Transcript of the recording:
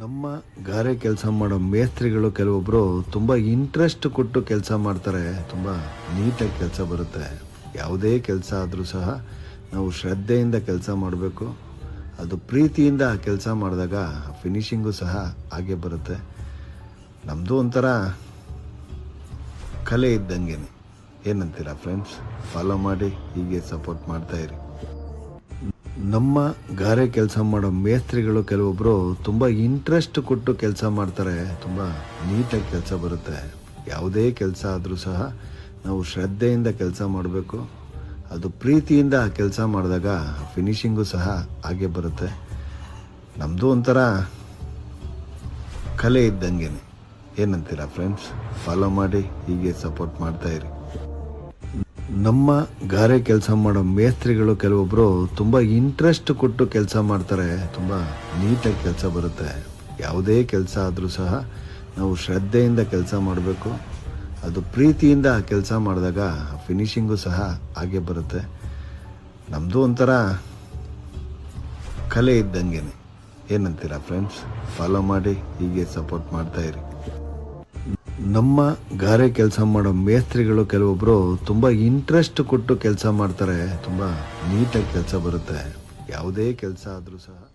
ನಮ್ಮ ಗಾರೆ ಕೆಲಸ ಮಾಡೋ ಮೇಸ್ತ್ರಿಗಳು ಕೆಲವೊಬ್ಬರು ತುಂಬ ಇಂಟ್ರೆಸ್ಟ್ ಕೊಟ್ಟು ಕೆಲಸ ಮಾಡ್ತಾರೆ. ತುಂಬ ನೀಟಾಗಿ ಕೆಲಸ ಬರುತ್ತೆ. ಯಾವುದೇ ಕೆಲಸ ಆದರೂ ಸಹ ನಾವು ಶ್ರದ್ಧೆಯಿಂದ ಕೆಲಸ ಮಾಡಬೇಕು. ಅದು ಪ್ರೀತಿಯಿಂದ ಕೆಲಸ ಮಾಡಿದಾಗ ಫಿನಿಶಿಂಗು ಸಹ ಹಾಗೆ ಬರುತ್ತೆ. ನಮ್ಮದು ಒಂಥರ ಕಲೆ ಇದ್ದಂಗೆ. ಏನಂತೀರಾ ಫ್ರೆಂಡ್ಸ್? ಫಾಲೋ ಮಾಡಿ, ಹೀಗೆ ಸಪೋರ್ಟ್ ಮಾಡ್ತಾಯಿರಿ. ನಮ್ಮ ಗಾರೆ ಕೆಲಸ ಮಾಡೋ ಮೇಸ್ತ್ರಿಗಳು ಕೆಲವೊಬ್ಬರು ತುಂಬ ಇಂಟ್ರೆಸ್ಟ್ ಕೊಟ್ಟು ಕೆಲಸ ಮಾಡ್ತಾರೆ. ತುಂಬ ನೀಟಾಗಿ ಕೆಲಸ ಬರುತ್ತೆ. ಯಾವುದೇ ಕೆಲಸ ಆದರೂ ಸಹ ನಾವು ಶ್ರದ್ಧೆಯಿಂದ ಕೆಲಸ ಮಾಡಬೇಕು. ಅದು ಪ್ರೀತಿಯಿಂದ ಕೆಲಸ ಮಾಡಿದಾಗ ಫಿನಿಶಿಂಗು ಸಹ ಹಾಗೆ ಬರುತ್ತೆ. ನಮ್ಮದು ಒಂಥರ ಕಲೆ ಇದ್ದಂಗೆ. ಏನಂತೀರಾ ಫ್ರೆಂಡ್ಸ್? ಫಾಲೋ ಮಾಡಿ, ಹೀಗೆ ಸಪೋರ್ಟ್ ಮಾಡ್ತಾಯಿರಿ. ನಮ್ಮ ಗಾರೆ ಕೆಲಸ ಮಾಡೋ ಮೇಸ್ತ್ರಿಗಳು ಕೆಲವೊಬ್ಬರು ತುಂಬ ಇಂಟ್ರೆಸ್ಟ್ ಕೊಟ್ಟು ಕೆಲಸ ಮಾಡ್ತಾರೆ. ತುಂಬ ನೀಟಾಗಿ ಕೆಲಸ ಬರುತ್ತೆ. ಯಾವುದೇ ಕೆಲಸ ಆದರೂ ಸಹ ನಾವು ಶ್ರದ್ಧೆಯಿಂದ ಕೆಲಸ ಮಾಡಬೇಕು. ಅದು ಪ್ರೀತಿಯಿಂದ ಕೆಲಸ ಮಾಡಿದಾಗ ಫಿನಿಶಿಂಗು ಸಹ ಹಾಗೆ ಬರುತ್ತೆ. ನಮ್ಮದು ಒಂಥರ ಕಲೆ ಇದ್ದಂಗೆ. ಏನಂತೀರಾ ಫ್ರೆಂಡ್ಸ್? ಫಾಲೋ ಮಾಡಿ, ಹೀಗೆ ಸಪೋರ್ಟ್ ಮಾಡ್ತಾಯಿರಿ. ನಮ್ಮ ಗಾರೆ ಕೆಲಸ ಮಾಡೋ ಮೇಸ್ತ್ರಿಗಳು ಕೆಲವೊಬ್ಬರು ತುಂಬ ಇಂಟ್ರೆಸ್ಟ್ ಕೊಟ್ಟು ಕೆಲಸ ಮಾಡ್ತಾರೆ. ತುಂಬ ನೀಟಾಗಿ ಕೆಲಸ ಬರುತ್ತೆ. ಯಾವುದೇ ಕೆಲಸ ಆದರೂ ಸಹ